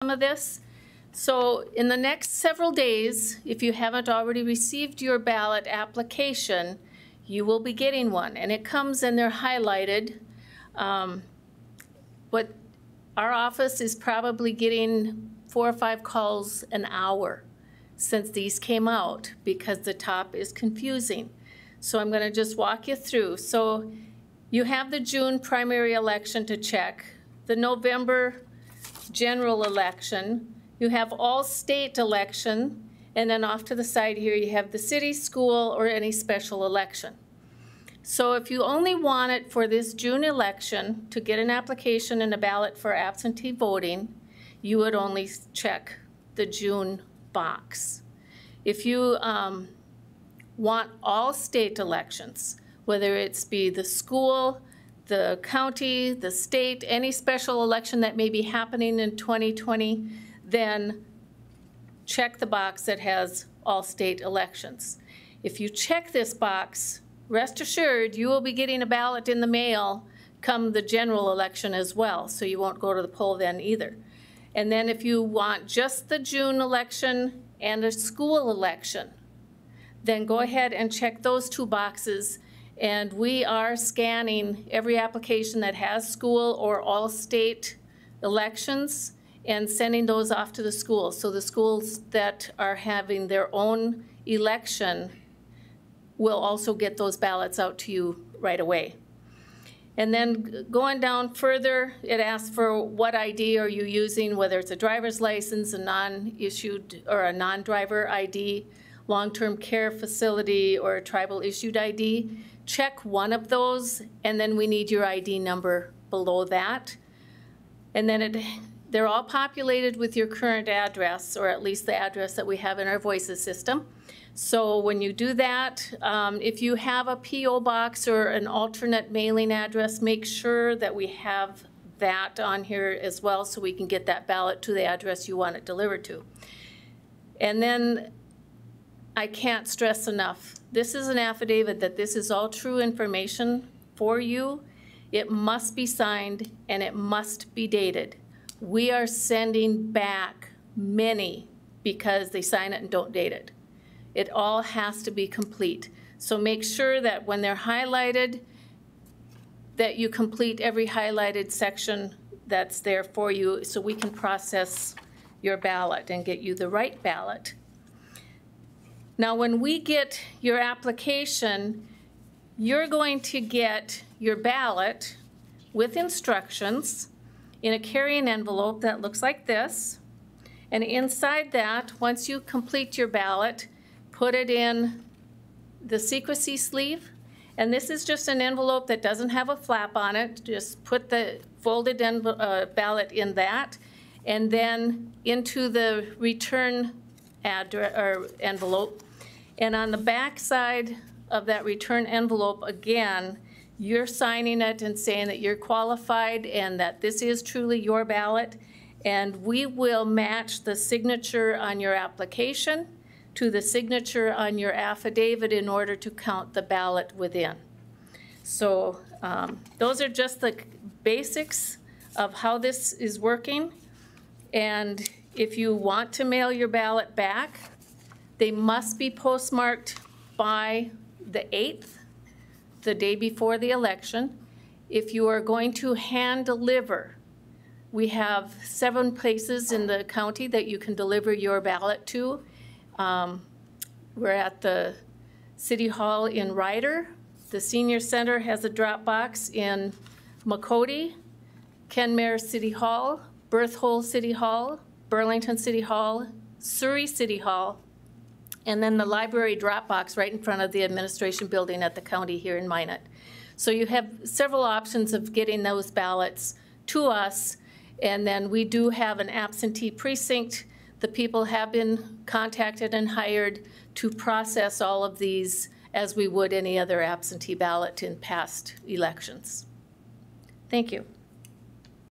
some of this. So in the next several days, if you haven't already received your ballot application, you will be getting one, and it comes and they're highlighted. But our office is probably getting 4 or 5 calls an hour since these came out because the top is confusing. So I'm going to just walk you through. So you have the June primary election to check, the November general election, you have all state election, and then off to the side here you have the city, school, or any special election. So if you only want it for this June election to get an application and a ballot for absentee voting, you would only check the June box. If you want all state elections, whether it's be the school, the county, the state, any special election that may be happening in 2020, then check the box that has all state elections. If you check this box, rest assured you will be getting a ballot in the mail come the general election as well, so you won't go to the poll then either. And then if you want just the June election and a school election, then go ahead and check those 2 boxes. And we are scanning every application that has school or all state elections and sending those off to the schools. So the schools that are having their own election will also get those ballots out to you right away. And then going down further, it asks for what ID are you using, whether it's a driver's license, a non-issued or a non-driver ID, long-term care facility, or a tribal issued ID. Check one of those, and then we need your ID number below that. And then they're all populated with your current address, or at least the address that we have in our Voices system. So when you do that, if you have a P.O. box or an alternate mailing address, make sure that we have that on here as well so we can get that ballot to the address you want it delivered to. And then I can't stress enough, this is an affidavit that this is all true information for you. It must be signed and it must be dated. We are sending back many because they sign it and don't date it. It all has to be complete. So make sure that when they're highlighted, that you complete every highlighted section that's there for you so we can process your ballot and get you the right ballot. Now, when we get your application, you're going to get your ballot with instructions in a carrying envelope that looks like this. And inside that, once you complete your ballot, put it in the secrecy sleeve. And this is just an envelope that doesn't have a flap on it. Just put the folded ballot in that, and then into the return address or envelope. And on the back side of that return envelope, again, you're signing it and saying that you're qualified and that this is truly your ballot. And we will match the signature on your application to the signature on your affidavit in order to count the ballot within. So those are just the basics of how this is working. And if you want to mail your ballot back, they must be postmarked by the 8th, the day before the election. If you are going to hand deliver, we have 7 places in the county that you can deliver your ballot to. We're at the City Hall in Ryder. The Senior Center has a drop box in Makoti, Kenmare City Hall, Berthold City Hall, Burlington City Hall, Surrey City Hall, and then the library drop box right in front of the administration building at the county here in Minot. So you have several options of getting those ballots to us, and then we do have an absentee precinct. The people have been contacted and hired to process all of these as we would any other absentee ballot in past elections. Thank you.